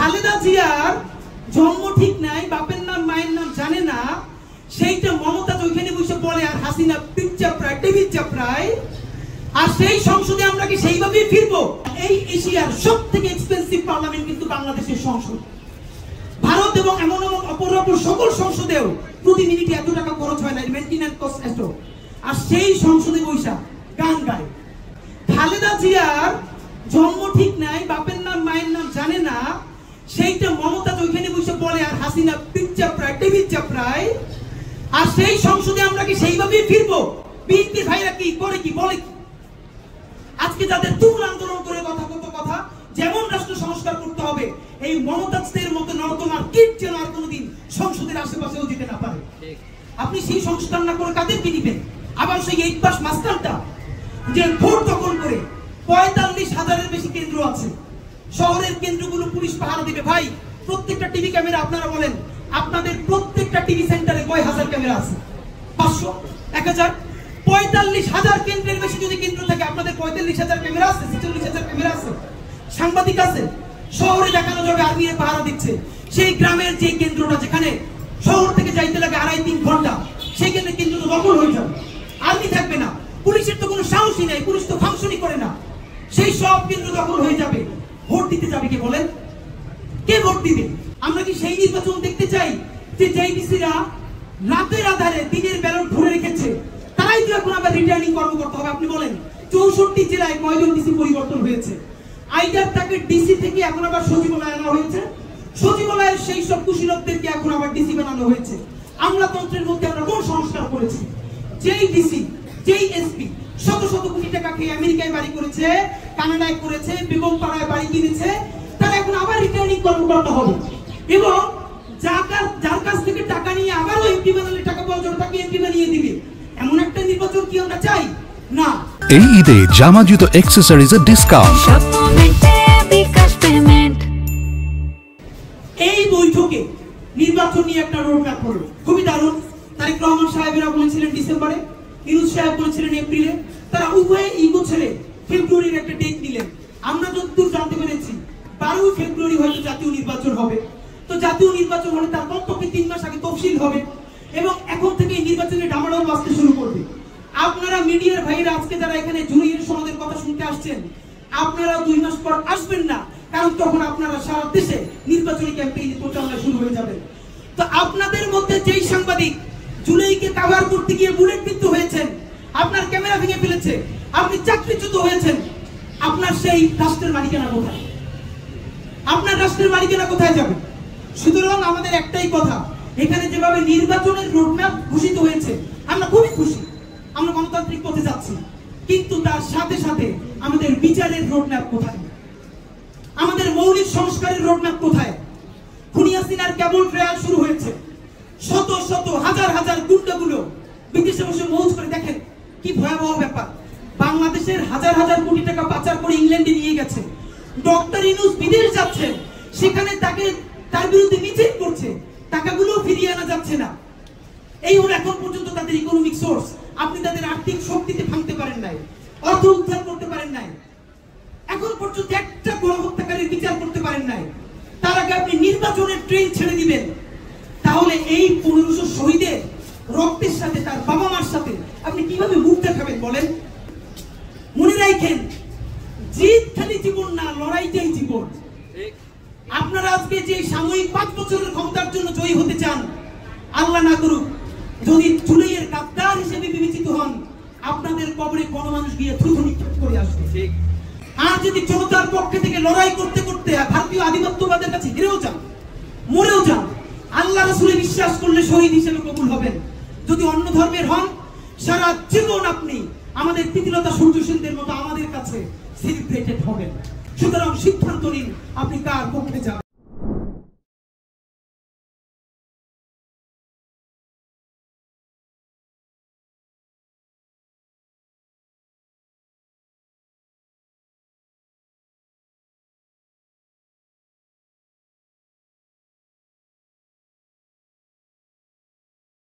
খালেদা জিয়ার জন্ম ঠিক নাই, বাপের নাম মায়ের নাম জানে না, সেইটা মমতাজ ওইখানে বসে বলে, আর হাসিনা পিঠ চাপড়ায়, টিভি চাপড়ায়। আর সেই সংসদে আমরা কি সেইভাবেই ফিরবো? এই এশিয়ার সব থেকে এক্সপেন্সিভ পার্লামেন্ট কিন্তু বাংলাদেশের সংসদ। ভারত এবং এমন এমন অপর অপর সকল সংসদেও প্রতি মিনিটে এত টাকা খরচ হয় না, মেইনটেনেন্স কস্ট এত। আর সেই সংসদে বৈশা গান গায়। খালেদা জিয়ার জন্ম ঠিক নাই, বাপের নাম মায়ের নাম জানে না, সেইটা মমতাজ ওইখানে বসে বলে, আর হাসিনা পিঠ চাপড়ায়, টিভি চাপড়ায়। আর সেই সংসদে আমরা কি সেইভাবেই ফিরবো? বিএনপি ভাইরা কি করে, কি বলে কি? আজকে যাদের তুমুল আন্দোলন করে কথা যেমন রাষ্ট্র সংস্কার করতে হবে, এই মমতাজদের মতো নরতমার কীট যেন আর কোনোদিন সংসদের আশেপাশেও যেতে না পারে। আপনি সেই সংস্কার না করে কাদেরকে নিবেন? আবার সেই 8 পাস মাস্টারটা যে ভোট দখল করে 45,000-এর বেশি কেন্দ্র আছে, শহরের কেন্দ্রগুলো পুলিশ পাহারা দিবে। ভাই, প্রত্যেকটা টিভি ক্যামেরা, আপনারা বলেন আপনাদের প্রত্যেকটা টিভি সেন্টারে কয় হাজার ক্যামেরা আছে? 500, 1000, 45,000 কেন্দ্রের বেশি যদি কেন্দ্র থাকে, আপনাদের 45,000 ক্যামেরা আছে, 46,000 ক্যামেরা আছে, সাংবাদিক আছে। শহরে দেখানো যাবে আর্মি পাহারা দিচ্ছে। সেই গ্রামের যে কেন্দ্রটা, যেখানে শহর থেকে যাইতে লাগে 2.5-3 ঘন্টা, সেইখানে কেন্দ্র তো দখল হয়ে যাবে, আর্মি থাকবে না, পুলিশের তো কোনো সাহসই নাই, পুলিশ তো ফাংশনই করে না, সেই সব কেন্দ্র দখল হয়ে যাবে। ভোট দিতে যাবে কে বলেন? কে ভোট দিবে? আমরা কি সেই নির্বাচন দেখতে চাই যে জেডিসিরা রাতের আধারে দিনের ব্যালট ধরে রেখেছে, তারাই তো এখন আবার রিটার্নিং কর্মকর্তা হবে? আপনি বলেন 64 জেলায় কয়জন ডিসি পরিবর্তন হয়েছে? আইদার তাকে ডিসি থেকে এখন আবার সচিবালয়ে আনা হয়েছে, সচিবালয়ের সেই সব কুশীলবদেরকে এখন আবার ডিসি বানানো হয়েছে। আমলাতন্ত্রের মধ্যে আমরা কোন সংস্কার করেছি? যেই ডিসি, যেই এসপি শত শত কোটি টাকা খেয়ে আমেরিকায় বাড়ি করেছে, কানাডায় করেছে, বেগম পাড়ায় বাড়ি কিনেছে, তারা এখন আবার রিটার্নিং কর্মকর্তা হবে। এবং যার কাছ থেকে টাকা নিয়ে আবারও এমপি বানালে টাকা পাওয়ার জন্য তাকে এমপি বানিয়ে দিবে, এমন একটা নির্বাচন কি আমরা চাই? না। এই ঈদে জামা জুতো অ্যাকসেসরিজের ডিসকাউন্ট। এই বৈঠকে নির্বাচন নিয়ে একটা রোডম্যাপ হলো, খুবই দারুণ। তারেক রহমান সাহেবেরা বলেছিলেন ডিসেম্বরে, ইউনূস সাহেব বলেছিলেন এপ্রিলে, তারা উভয়ে ইগো ছেড়ে ফেব্রুয়ারির একটা ডেট নিলেন। আমরা যতদূর জানতে পেরেছি 12 ফেব্রুয়ারি হয়তো জাতীয় নির্বাচন হবে। তো জাতীয় নির্বাচন হলে তার কমপক্ষে 3 মাস আগে তফসিল হবে এবং এখন থেকে এই নির্বাচনের ডামাডোল বাজতে শুরু করবে। আপনারা মিডিয়ার ভাইরা আজকে যারা এখানে জুলাইয়ের সনদের কথা শুনতে আসছেন, আপনারা 2 মাস পর আসবেন না, কারণ তখন আপনারা সারা দেশে নির্বাচনী ক্যাম্পেইন প্রচারণা শুরু হয়ে যাবে। তো আপনাদের মধ্যে যেই সাংবাদিক জুলাইকে কভার করতে গিয়ে বুলেট বিদ্ধ হয়েছেন, আপনার ক্যামেরা ভেঙে ফেলেছে, আপনি চাকরিচ্যুত হয়েছেন, আপনার সেই রাষ্ট্রের মালিকানা কোথায়? আপনার রাষ্ট্রের মালিকানা কোথায় যাবে? সুতরাং আমাদের একটাই কথা, এখানে যেভাবে নির্বাচনের রোডম্যাপ ঘোষিত হয়েছে আমরা খুবই খুশি, আমরা গণতান্ত্রিক পথে যাচ্ছি, কিন্তু তার সাথে সাথে আমাদের বিচারের রোডম্যাপ কোথায়? আমাদের মৌলিক সংস্কারের রোডম্যাপ কোথায়? খুনি হাসিনার কেবল ট্রায়াল শুরু হয়েছে, শত শত হাজার হাজার গুন্ডাগুলো বিদেশে বসে মৌজ করে। দেখেন কি ভয়াবহ ব্যাপার, বাংলাদেশের হাজার হাজার কোটি টাকা পাচার করে ইংল্যান্ডে নিয়ে গেছে, ডক্টর ইউনূস বিদেশ যাচ্ছে, সেখানে তার বিরুদ্ধে মিছিল করছে, টাকাগুলো ফিরিয়ে আনা যাচ্ছে না। এই হলো এখন পর্যন্ত তাদের ইকোনমিক সোর্স। আপনি তাদের আর্থিক শক্তিতে ভাঙতে পারেন নাই, অর্থ উদ্ধার করতে পারেন নাই, এখন পর্যন্ত একটা গণহত্যাকারীর বিচার করতে পারেন নাই। তার আগে আপনি নির্বাচনের ট্রেন ছেড়ে দিবেন, তাহলে এই 1500 শহীদের রক্তের সাথে, তার বাবা মার সাথে আপনি কিভাবে মুখ দেখাবেন বলেন? মনে রাখেন, জিত খালি জীবন না, লড়াইটাই জীবন। আপনারা আজকে যে সাময়িক 5 বছরের ক্ষমতার জন্য জয়ী হতে চান, আল্লাহ না করুক যদি জুলাইয়ের গাদ্দার হিসেবে বিবেচিত হন, আপনাদের কবরে গণমানুষ গিয়ে থুথু নিক্ষেপ করে আসবে। আর যদি জনতার পক্ষে থেকে লড়াই করতে করতে ভারতীয় আধিপত্যবাদের কাছে হেরেও যান, মরেও যান, আল্লাহ রাসূলে বিশ্বাস করলে শহীদ হিসেবে কবুল হবেন। যদি অন্য ধর্মের হন, সারা জীবন আপনি আমাদের তিতিলতা সূর্য সেনদের মতো আমাদের কাছে সেলিব্রেটেড হবেন। সুতরাং সিদ্ধান্ত নিন আপনি কার পক্ষে যাবেন।